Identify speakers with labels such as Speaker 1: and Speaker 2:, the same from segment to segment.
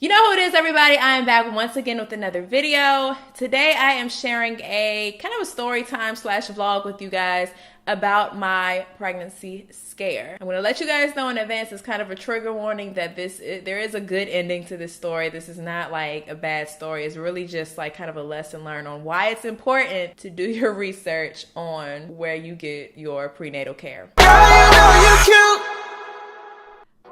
Speaker 1: You know who it is, everybody. I am back once again with another video. Today I am sharing a kind of a story time / vlog with you guys about my pregnancy scare. I'm going to let you guys know in advance, it's kind of a trigger warning that there is a good ending to this story. This is not like a bad story. It's really just like kind of a lesson learned on why it's important to do your research on where you get your prenatal care.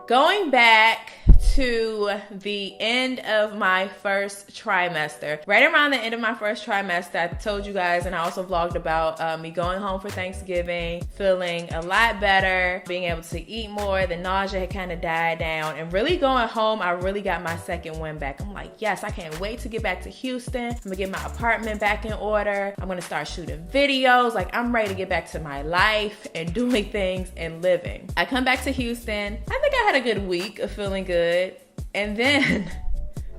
Speaker 1: Going back to the end of my first trimester. Right around the end of my first trimester, I told you guys, and I also vlogged about me going home for Thanksgiving, feeling a lot better, being able to eat more, the nausea had kind of died down, and really going home, I really got my second wind back. I'm like, yes, I can't wait to get back to Houston. I'm gonna get my apartment back in order. I'm gonna start shooting videos. Like, I'm ready to get back to my life and doing things and living. I come back to Houston. I think I had a good week of feeling good. And then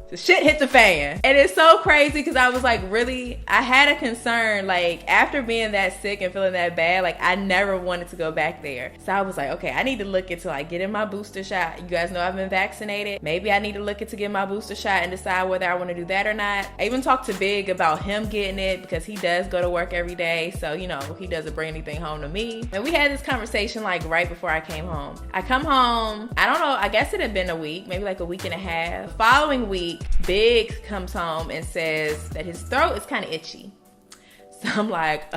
Speaker 1: the shit hit the fan. And it's so crazy because I was like, really, I had a concern, like after being that sick and feeling that bad, like I never wanted to go back there. So I was like, okay, I need to look into like getting my booster shot. You guys know I've been vaccinated. Maybe I need to look into getting my booster shot and decide whether I want to do that or not. I even talked to Big about him getting it because he does go to work every day. So, you know, he doesn't bring anything home to me. And we had this conversation like right before I came home. I come home, I don't know, I guess it had been a week, maybe like a week and a half. The following week, Big comes home and says that his throat is kind of itchy. So I'm like,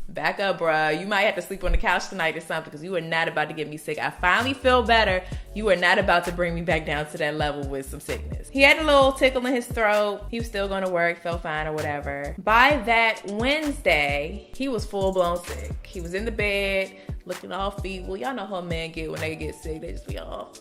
Speaker 1: back up, bruh. You might have to sleep on the couch tonight or something because you are not about to get me sick. I finally feel better. You are not about to bring me back down to that level with some sickness. He had a little tickle in his throat. He was still going to work, felt fine or whatever. By that Wednesday, he was full blown sick. He was in the bed, looking all feeble. Y'all know how men get when they get sick. They just be all...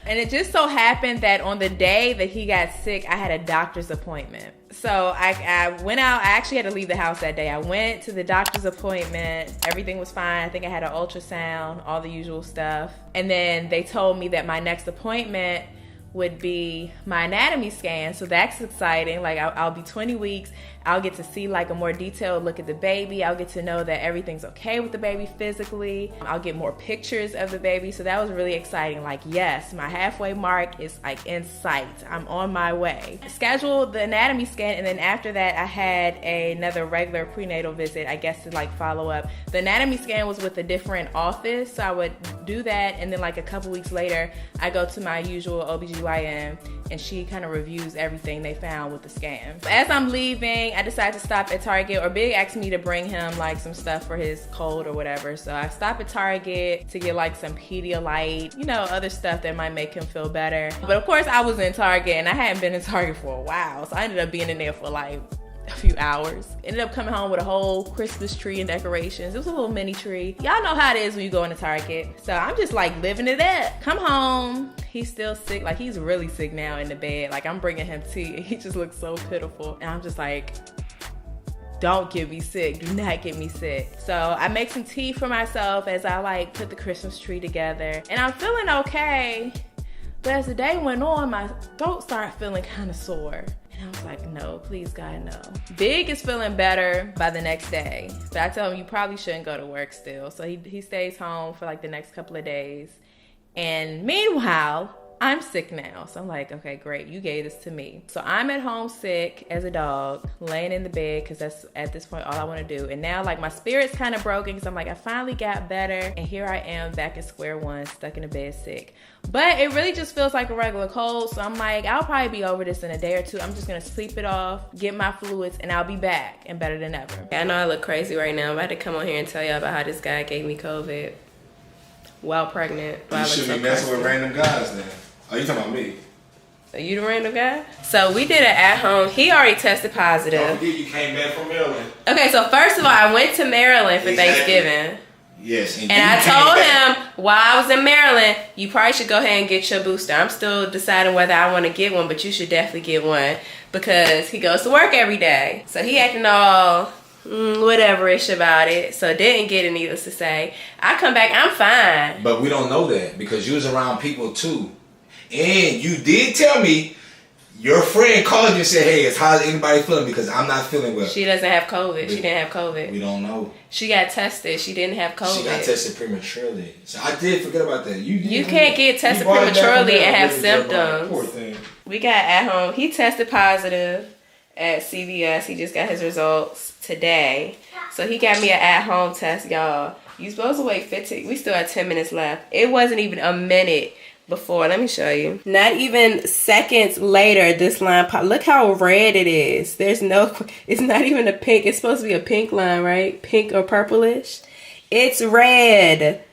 Speaker 1: And it just so happened that on the day that he got sick, I had a doctor's appointment. So I went out. I actually had to leave the house that day. I went to the doctor's appointment. Everything was fine. I think I had an ultrasound, all the usual stuff. And then they told me that my next appointment would be my anatomy scan. So that's exciting. Like I'll be 20 weeks. I'll get to see like a more detailed look at the baby. I'll get to know that everything's okay with the baby physically. I'll get more pictures of the baby. So that was really exciting. Like, yes, my halfway mark is like in sight. I'm on my way. I scheduled the anatomy scan, and then after that I had another regular prenatal visit, I guess, to like follow up. The anatomy scan was with a different office, so I would do that, and then like a couple weeks later I go to my usual OBGYN and she kind of reviews everything they found with the scan. As I'm leaving, I decided to stop at Target, or Big asked me to bring him like some stuff for his cold or whatever. So I stopped at Target to get like some Pedialyte, you know, other stuff that might make him feel better. But of course I was in Target and I hadn't been in Target for a while. So I ended up being in there for like a few hours. Ended up coming home with a whole Christmas tree and decorations. It was a little mini tree. Y'all know how it is when you go into Target. So I'm just like living it up. Come home. He's still sick. Like, he's really sick now in the bed. Like, I'm bringing him tea. He just looks so pitiful. And I'm just like, don't get me sick. Do not get me sick. So I make some tea for myself as I like put the Christmas tree together. And I'm feeling okay. But as the day went on, my throat started feeling kind of sore. And I was like, no, please God, no. Big is feeling better by the next day. But I tell him, you probably shouldn't go to work still. So he stays home for like the next couple of days. And meanwhile, I'm sick now. So I'm like, okay, great. You gave this to me. So I'm at home sick as a dog, laying in the bed because that's at this point all I want to do. And now like my spirit's kind of broken because I'm like, I finally got better. And here I am back at square one, stuck in the bed sick. But it really just feels like a regular cold. So I'm like, I'll probably be over this in a day or two. I'm just going to sleep it off, get my fluids, and I'll be back and better than ever. I know I look crazy right now. I'm about to come on here and tell y'all about how this guy gave me COVID while pregnant.
Speaker 2: You should be messing with random guys then. Oh, you talking about me?
Speaker 1: Are you the random guy? So we did it at home. He already tested positive.
Speaker 2: Don't forget you came back from Maryland.
Speaker 1: Okay, so first of all, I went to Maryland for Thanksgiving.
Speaker 2: Yes.
Speaker 1: And I told him while I was in Maryland, you probably should go ahead and get your booster. I'm still deciding whether I want to get one, but you should definitely get one because he goes to work every day. So he acting all whatever-ish about it. So didn't get it, needless to say. I come back, I'm fine.
Speaker 2: But we don't know that because you was around people too. And you did tell me your friend called you and said, hey, how's anybody feeling? Because I'm not feeling well.
Speaker 1: She doesn't have COVID. She didn't have COVID.
Speaker 2: We don't know.
Speaker 1: She got tested. She didn't have COVID.
Speaker 2: She got tested prematurely. So I did forget about that.
Speaker 1: You can't get tested prematurely and have symptoms.
Speaker 2: Poor thing.
Speaker 1: We got at home. He tested positive at CVS. He just got his results today. So he got me an at-home test, y'all. You supposed to wait 15. We still have 10 minutes left. It wasn't even a minute before. Let me show you. Not even seconds later, this line pop. Look how red it is. There's no, it's not even a pink. It's supposed to be a pink line, right? Pink or purplish. It's red.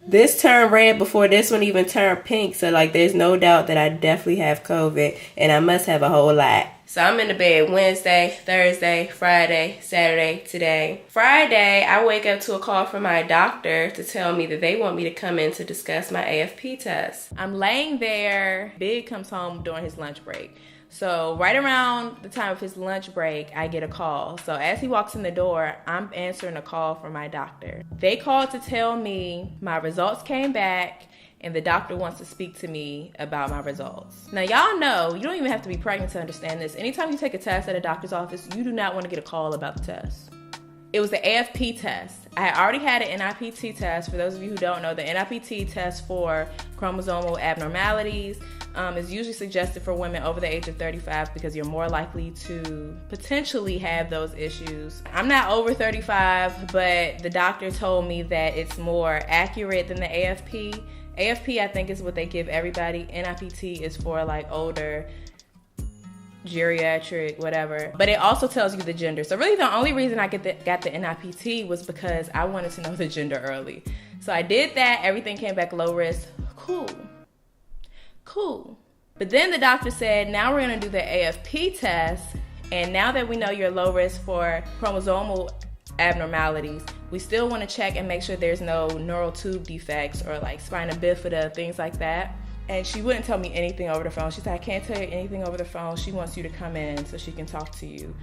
Speaker 1: This turned red before this one even turned pink. So, like, there's no doubt that I definitely have COVID. And I must have a whole lot. So, I'm in the bed Wednesday, Thursday, Friday, Saturday, today. Friday, I wake up to a call from my doctor to tell me that they want me to come in to discuss my AFP test. I'm laying there. Big comes home during his lunch break. So right around the time of his lunch break, I get a call. So as he walks in the door, I'm answering a call from my doctor. They called to tell me my results came back and the doctor wants to speak to me about my results. Now y'all know, you don't even have to be pregnant to understand this. Anytime you take a test at a doctor's office, you do not want to get a call about the test. It was the AFP test. I had already had an NIPT test. For those of you who don't know, the NIPT test for chromosomal abnormalities is usually suggested for women over the age of 35 because you're more likely to potentially have those issues. I'm not over 35, but the doctor told me that it's more accurate than the AFP. AFP, I think, is what they give everybody. NIPT is for like older, geriatric, whatever. But it also tells you the gender. So really the only reason I got the NIPT was because I wanted to know the gender early. So I did that. Everything came back low risk. Cool. But then the doctor said, now we're going to do the AFP test. And now that we know you're low risk for chromosomal abnormalities, we still want to check and make sure there's no neural tube defects or like spina bifida, things like that. And she wouldn't tell me anything over the phone. She said, I can't tell you anything over the phone. She wants you to come in so she can talk to you.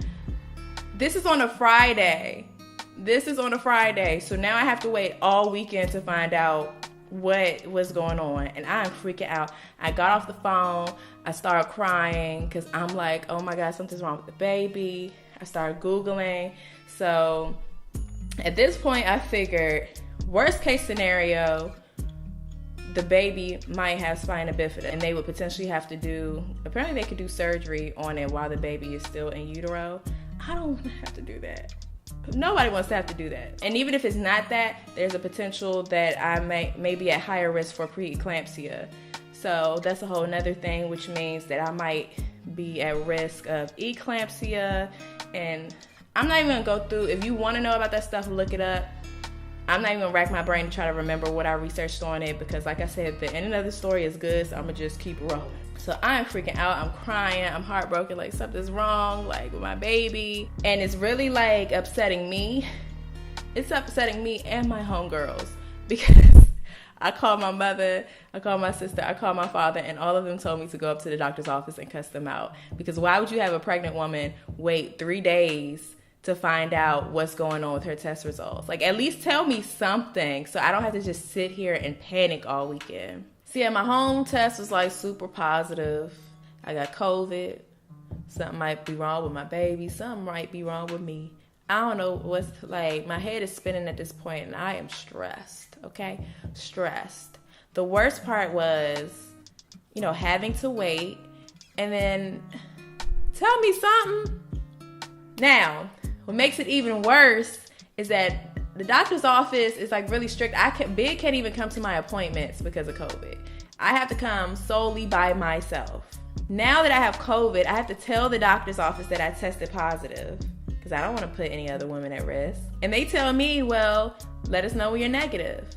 Speaker 1: This is on a Friday. So now I have to wait all weekend to find out what was going on. And I'm freaking out. I got off the phone. I started crying because I'm like, oh my God, something's wrong with the baby. I started Googling. So at this point, I figured worst case scenario, the baby might have spina bifida and they would potentially have to do, apparently they could do surgery on it while the baby is still in utero. I don't want to have to do that. Nobody wants to have to do that. And even if it's not that, there's a potential that I may be at higher risk for preeclampsia. So that's a whole nother thing, which means that I might be at risk of eclampsia. And I'm not even gonna go through, if you wanna know about that stuff, look it up. I'm not even gonna rack my brain to try to remember what I researched on it because like I said, the end of the story is good, so I'm gonna just keep rolling. So I'm freaking out, I'm crying, I'm heartbroken, like something's wrong, like with my baby. And it's really like upsetting me. It's upsetting me and my homegirls because I called my mother, I called my sister, I called my father, and all of them told me to go up to the doctor's office and cuss them out. Because why would you have a pregnant woman wait 3 days to find out what's going on with her test results? Like, at least tell me something so I don't have to just sit here and panic all weekend. See, yeah, my home test was like super positive. I got COVID. Something might be wrong with my baby. Something might be wrong with me. I don't know what's, like, my head is spinning at this point and I am stressed, okay? Stressed. The worst part was, having to wait and then tell me something. Now, what makes it even worse is that the doctor's office is like really strict. Big can't even come to my appointments because of COVID. I have to come solely by myself. Now that I have COVID, I have to tell the doctor's office that I tested positive because I don't want to put any other women at risk. And they tell me, well, let us know when you're negative.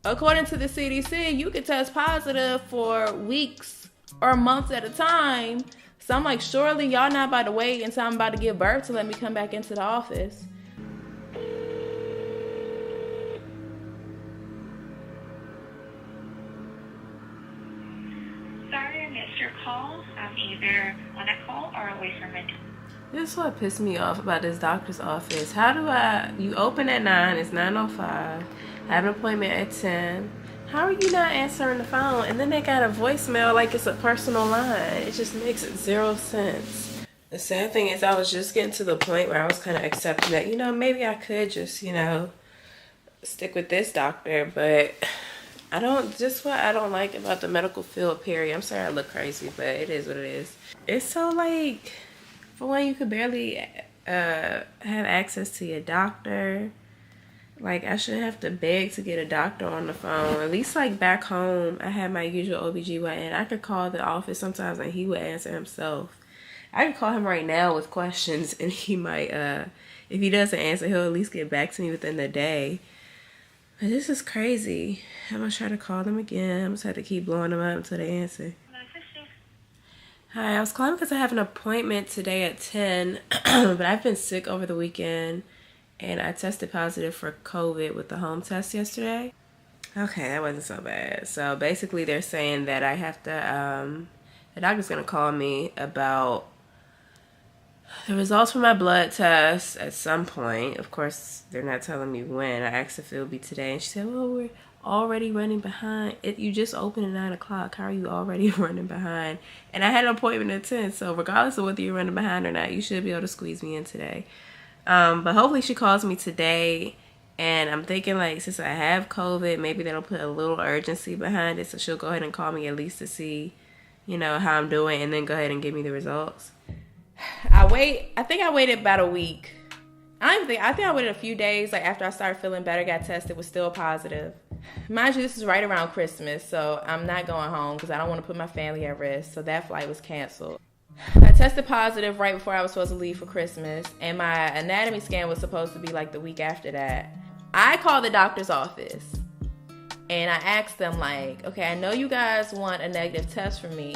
Speaker 1: According to the CDC, you could test positive for weeks or months at a time. So I'm like, surely y'all not about to wait until I'm about to give birth to let me come back into the office.
Speaker 3: Sorry I missed your call. I'm either on a call or away from it.
Speaker 1: This is what pissed me off about this doctor's office. You open at 9, it's 9:05. I have an appointment at 10. How are you not answering the phone? And then they got a voicemail like it's a personal line. It just makes zero sense. The sad thing is I was just getting to the point where I was kind of accepting that, maybe I could just, stick with this doctor. But
Speaker 4: I don't like about the medical field, period. I'm sorry I look crazy, but it is what it is. It's so like, for one, you could barely have access to your doctor. Like, I shouldn't have to beg to get a doctor on the phone. At least, like, back home, I had my usual OBGYN. I could call the office sometimes and he would answer himself. I could call him right now with questions and he might, if he doesn't answer, he'll at least get back to me within the day. But this is crazy. I'm going to try to call them again. I'm just have to keep blowing them up until they answer. Hi, I was calling because I have an appointment today at 10, but I've been sick over the weekend. And I tested positive for COVID with the home test yesterday. Okay, that wasn't so bad. So basically they're saying that I have to, the doctor's going to call me about the results from my blood test at some point. Of course, they're not telling me when. I asked if it would be today. And she said, well, we're already running behind. You just opened at 9 o'clock. How are you already running behind? And I had an appointment at 10. So regardless of whether you're running behind or not, you should be able to squeeze me in today. But hopefully she calls me today, and I'm thinking, like, since I have COVID, maybe that'll put a little urgency behind it, so she'll go ahead and call me at least to see, you know, how I'm doing, and then go ahead and give me the results. I think I waited about a week. I think I waited a few days, like, after I started feeling better, got tested, was still positive. Mind you, this is right around Christmas, so I'm not going home because I don't want to put my family at risk, so that flight was canceled. I tested positive right before I was supposed to leave for Christmas, and my anatomy scan was supposed to be like the week after that. I called the doctor's office, and I asked them, like, okay, I know you guys want a negative test from me.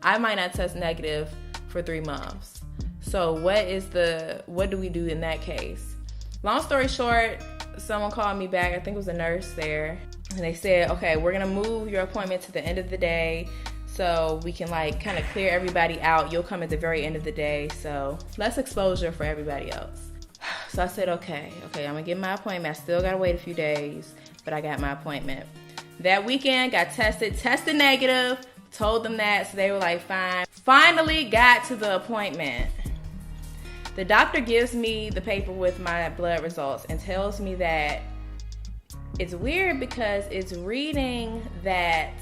Speaker 4: I might not test negative for 3 months. So what do we do in that case? Long story short, someone called me back. I think it was a nurse there, and they said, okay, we're going to move your appointment to the end of the day, so we can, like, kind of clear everybody out. You'll come at the very end of the day, so less exposure for everybody else. So I said, okay, I'm gonna get my appointment. I still gotta wait a few days, but I got my appointment. That weekend, got tested negative, told them that, so they were like, fine. Finally got to the appointment. The doctor gives me the paper with my blood results and tells me that it's weird because it's reading that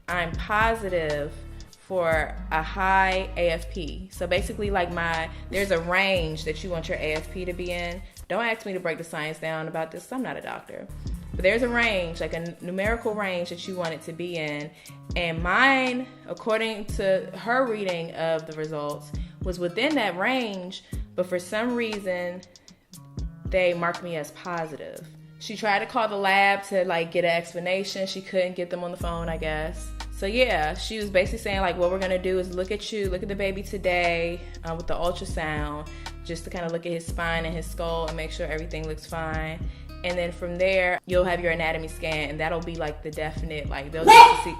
Speaker 4: I'm positive for a high AFP. So basically, like, there's a range that you want your AFP to be in. Don't ask me to break the science down about this, I'm not a doctor. But there's a range, like a numerical range that you want it to be in. And mine, according to her reading of the results, was within that range, but for some reason, they marked me as positive. She tried to call the lab to, like, get an explanation. She couldn't get them on the phone, I guess. So yeah, she was basically saying, like, what we're gonna do is look at the baby today with the ultrasound, just to kind of look at his spine and his skull and make sure everything looks fine. And then from there, you'll have your anatomy scan, and that'll be, like, the definite, like, they'll get to see.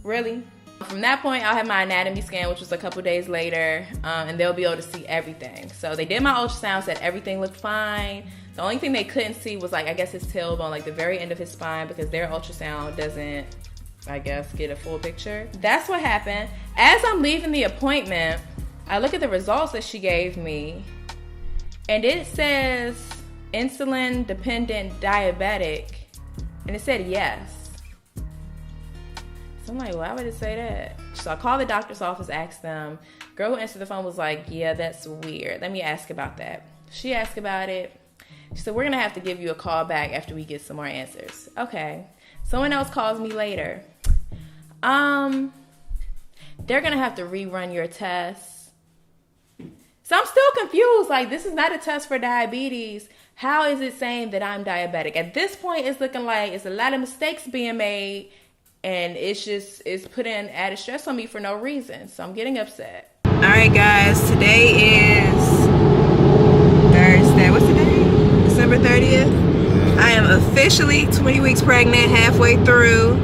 Speaker 4: Really? From that point, I'll have my anatomy scan, which was a couple days later, and they'll be able to see everything. So they did my ultrasound, said everything looked fine. The only thing they couldn't see was, like, I guess his tailbone, like the very end of his spine, because their ultrasound doesn't, I guess, get a full picture. That's what happened. As I'm leaving the appointment, I look at the results that she gave me, and it says insulin dependent diabetic, and it said yes. So I'm like, why would it say that? So I called the doctor's office, asked them. Girl who answered the phone was like, yeah, that's weird. Let me ask about that. She asked about it. She said, we're going to have to give you a call back after we get some more answers. Okay. Someone else calls me later. They're going to have to rerun your tests. So I'm still confused. Like, this is not a test for diabetes. How is it saying that I'm diabetic? At this point, it's looking like it's a lot of mistakes being made, and it's putting added stress on me for no reason. So I'm getting upset. All right, guys. Today is Thursday. What's the day? December 30th. I am officially 20 weeks pregnant, halfway through.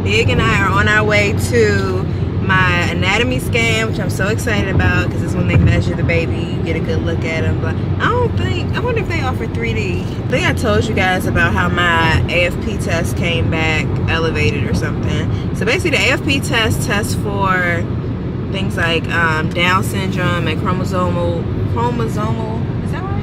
Speaker 4: Big and I are on our way to my anatomy scan, which I'm so excited about because it's when they measure the baby, you get a good look at him. But I wonder if they offer 3D. I think I told you guys about how my AFP test came back elevated or something. So basically the AFP test tests for things like Down syndrome and chromosomal, is that right?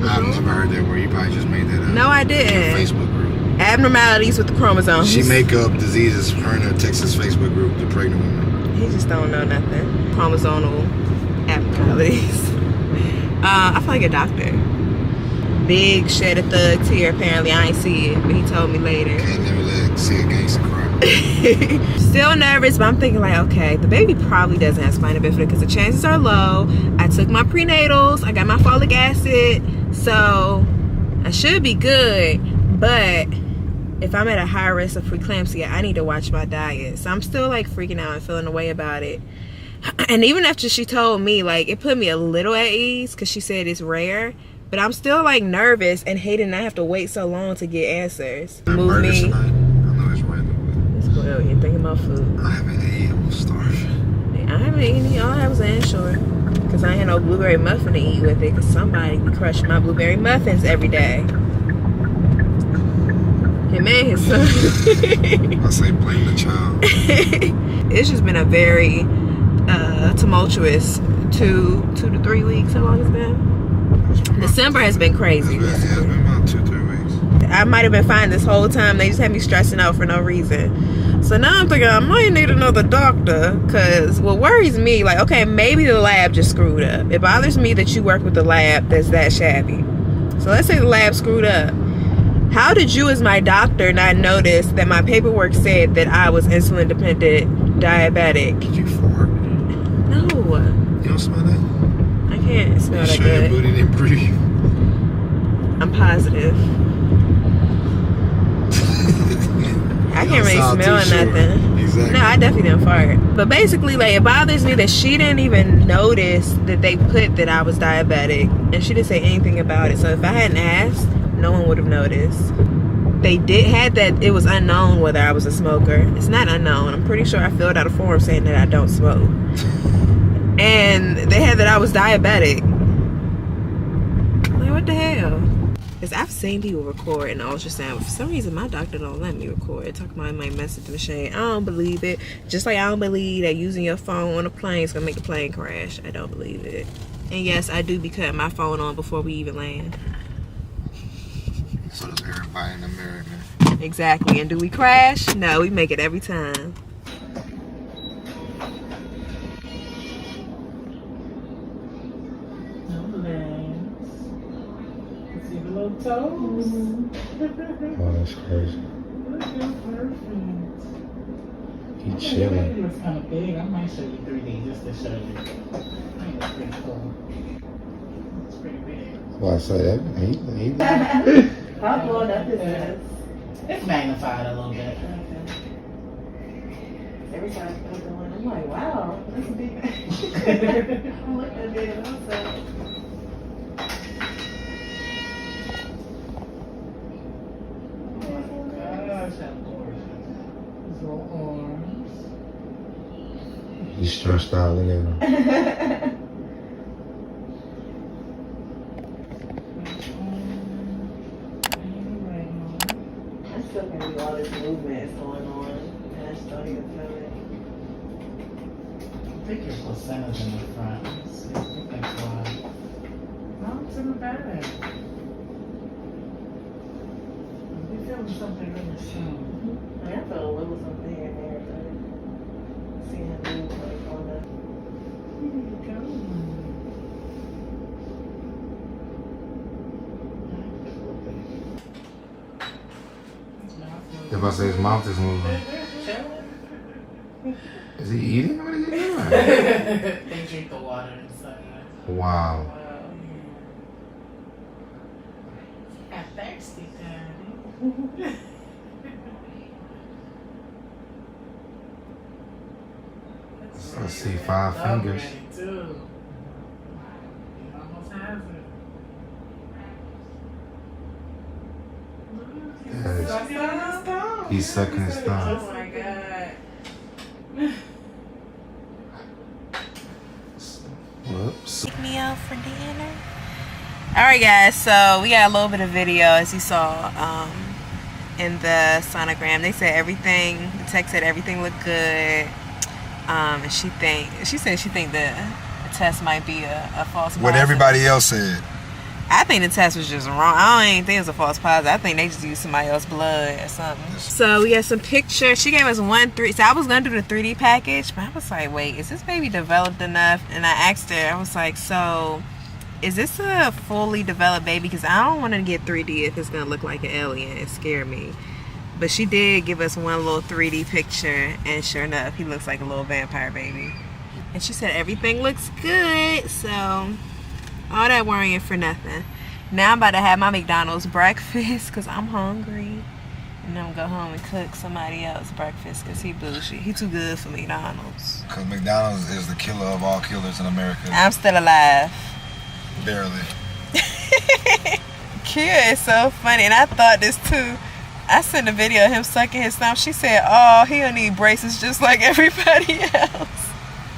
Speaker 5: I've never heard that word. You probably just made that up.
Speaker 4: No, I didn't.
Speaker 5: Your Facebook group.
Speaker 1: abnormalities with the chromosomes.
Speaker 2: She make up diseases for her and her Texas Facebook group, the pregnant women.
Speaker 1: He just don't know nothing. Chromosomal abnormalities. I feel like a doctor. Big shed of thug tear. Apparently, I ain't see it, but he told me later.
Speaker 2: Can't never see a gangster cry.
Speaker 1: Still nervous, but I'm thinking like, okay, the baby probably doesn't have spina bifida because the chances are low. I took my prenatals. I got my folic acid, so I should be good. But if I'm at a high risk of preeclampsia, I need to watch my diet. So I'm still like freaking out and feeling a way about it. And even after she told me, like, it put me a little at ease because she said it's rare. But I'm still like nervous and hating I have to wait so long to get answers. Move me.
Speaker 2: Tonight. I know it's random.
Speaker 1: It's well, you're thinking about food.
Speaker 2: I haven't eaten. I'm starving.
Speaker 1: I haven't eaten any. All I had was an Ensure. Because I ain't had no blueberry muffin to eat with it. Because somebody be crushing my blueberry muffins every day. Him and his son.
Speaker 2: I say blame the child.
Speaker 1: It's just been a very tumultuous 2 to 3 weeks. How long has it been? December has been crazy.
Speaker 2: It's been about 2-3 weeks.
Speaker 1: I might have been fine this whole time. They just had me stressing out for no reason. So now I'm thinking I might need another doctor. Because what worries me, like, okay, maybe the lab just screwed up. It bothers me that you work with a lab that's that shabby. So let's say the lab screwed up. How did you as my doctor not notice that my paperwork said that I was insulin dependent diabetic?
Speaker 2: Did you fart?
Speaker 1: No.
Speaker 2: You don't smell that?
Speaker 1: I can't smell that
Speaker 2: Sure
Speaker 1: good.
Speaker 2: your booty didn't breathe.
Speaker 1: I'm positive. I can't really smell nothing.
Speaker 2: Exactly.
Speaker 1: No, I definitely didn't fart. But basically, like, it bothers me that she didn't even notice that they put that I was diabetic. And she didn't say anything about it. So if I hadn't asked, no one would have noticed. They had that it was unknown whether I was a smoker. It's not unknown. I'm pretty sure I filled out a form saying that I don't smoke. And they had that I was diabetic. Like, what the hell? Because I've seen people record an ultrasound. For some reason, my doctor don't let me record. Talking about my message machine. I don't believe it. Just like I don't believe that using your phone on a plane is going to make a plane crash. I don't believe it. And yes, I do be cutting my phone on before we even land.
Speaker 2: So does everybody in America.
Speaker 1: Exactly. And do we crash? No, we make it every time.
Speaker 5: Toes.
Speaker 2: Oh, that's crazy.
Speaker 5: Look at perfect.
Speaker 2: He
Speaker 5: That
Speaker 2: chilling.
Speaker 5: looks kind of big. I might show you 3D just to show you. I think it's pretty cool. It's pretty big.
Speaker 2: Well, I say that.
Speaker 1: How blown up is this?
Speaker 5: It's magnified a little bit.
Speaker 1: Every time I go in, I'm like, wow, that's a big thing. I'm looking at it also.
Speaker 2: He's stressed out. Look at him.
Speaker 1: I'm still gonna be all this movement is going on, and I just don't even feel it.
Speaker 5: I think your placenta's in the front. I think that's why. No, it's in the back. You're feeling something really soon.
Speaker 1: I feel a little something in there, but seeing it move like on the.
Speaker 5: Here you go.
Speaker 2: If I say his mouth is moving. Is he eating? What is he doing?
Speaker 5: They drink the water inside.
Speaker 2: Wow.
Speaker 5: Got thirsty, Daddy.
Speaker 2: I see 5 fingers.
Speaker 5: Too. He almost has it.
Speaker 2: Yeah, he's sucking his thumb.
Speaker 1: Oh my god.
Speaker 2: Whoops.
Speaker 1: Pick me out for dinner. Alright guys, so we got a little bit of video as you saw in the sonogram. They said everything, the tech said everything looked good. And she said she think the test might be a false positive.
Speaker 2: What everybody else said.
Speaker 4: I think the test was just wrong. I don't even think it was a false positive. I think they just used somebody else's blood or something. So we got some pictures. She gave us 1-3. So I was going to do the 3D package, but I was like, wait, is this baby developed enough? And I asked her, I was like, so is this a fully developed baby? Because I don't want to get 3D if it's going to look like an alien. It scared me. But she did give us one little 3D picture, and sure enough, he looks like a little vampire baby. And she said everything looks good, so all that worrying for nothing. Now I'm about to have my McDonald's breakfast because I'm hungry. And I'm going to go home and cook somebody else breakfast because he bougie. He too good for McDonald's.
Speaker 2: Because McDonald's is the killer of all killers in America.
Speaker 4: I'm still alive.
Speaker 2: Barely.
Speaker 4: Kia is so funny, and I thought this too. I sent a video of him sucking his thumb. She said, oh, he'll need braces just like everybody else.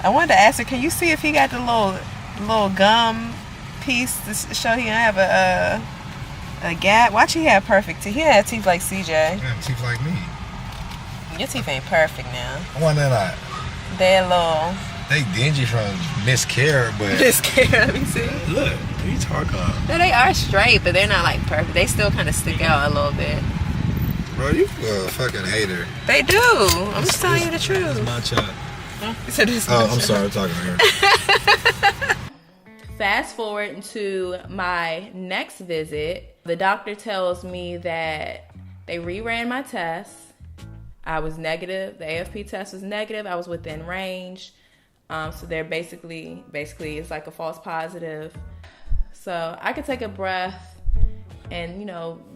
Speaker 4: I wanted to ask her, can you see if he got the little gum piece to show he don't have a gap? Watch, he had perfect teeth. He had teeth like CJ.
Speaker 2: You have teeth like me.
Speaker 4: Your teeth ain't perfect now.
Speaker 2: Why not?
Speaker 4: They're little.
Speaker 2: They dingy from miscarriage, but...
Speaker 4: Miscarriage, let me see.
Speaker 2: Look, he's hardcore.
Speaker 4: No, they are straight, but they're not like perfect. They still kind of stick out a little bit.
Speaker 2: Bro, you a fucking hater.
Speaker 4: They do. I'm just telling you the truth.
Speaker 2: It's my child.
Speaker 4: I'm
Speaker 2: sorry, I'm talking to her.
Speaker 1: Fast forward to my next visit. The doctor tells me that they reran my test. I was negative. The AFP test was negative. I was within range. So they're basically it's like a false positive. So I could take a breath and,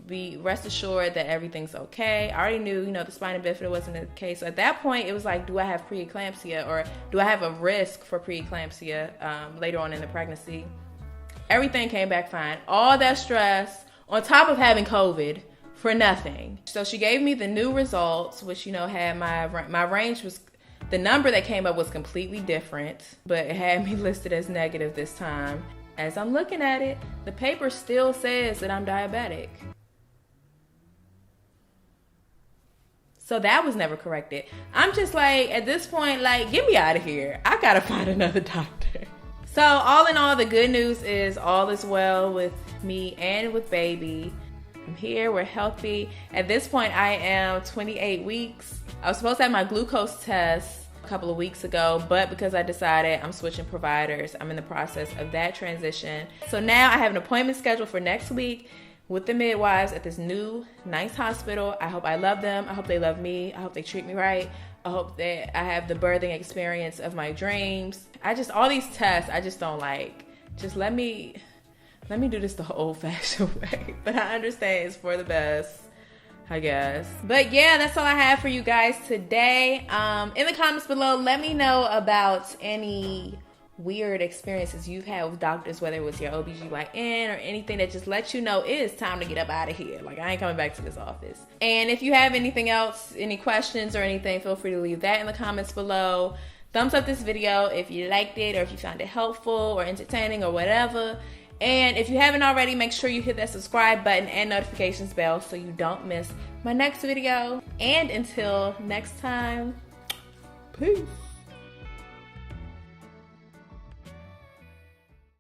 Speaker 1: be rest assured that everything's okay. I already knew, the spina bifida wasn't the case. So at that point, it was like, do I have preeclampsia or do I have a risk for preeclampsia later on in the pregnancy? Everything came back fine. All that stress on top of having COVID for nothing. So she gave me the new results, which, had my range was, the number that came up was completely different, but it had me listed as negative this time. As I'm looking at it, the paper still says that I'm diabetic. So that was never corrected. I'm just like, at this point, like, get me out of here. I gotta find another doctor. So all in all, the good news is all is well with me and with baby. I'm here, we're healthy. At this point, I am 28 weeks. I was supposed to have my glucose test a couple of weeks ago, but because I decided I'm switching providers, I'm in the process of that transition. So now I have an appointment scheduled for next week with the midwives at this new nice hospital. I hope I love them. I hope they love me. I hope they treat me right. I hope that I have the birthing experience of my dreams. All these tests, I just don't like. Just let me do this the old-fashioned way. But I understand it's for the best, I guess. But yeah, that's all I have for you guys today. In the comments below, let me know about any weird experiences you've had with doctors, whether it was your OBGYN or anything that just lets you know it is time to get up out of here. Like, I ain't coming back to this office. And if you have anything else, any questions or anything, feel free to leave that in the comments below. Thumbs up this video if you liked it or if you found it helpful or entertaining or whatever. And if you haven't already, make sure you hit that subscribe button and notifications bell so you don't miss my next video. And until next time, peace.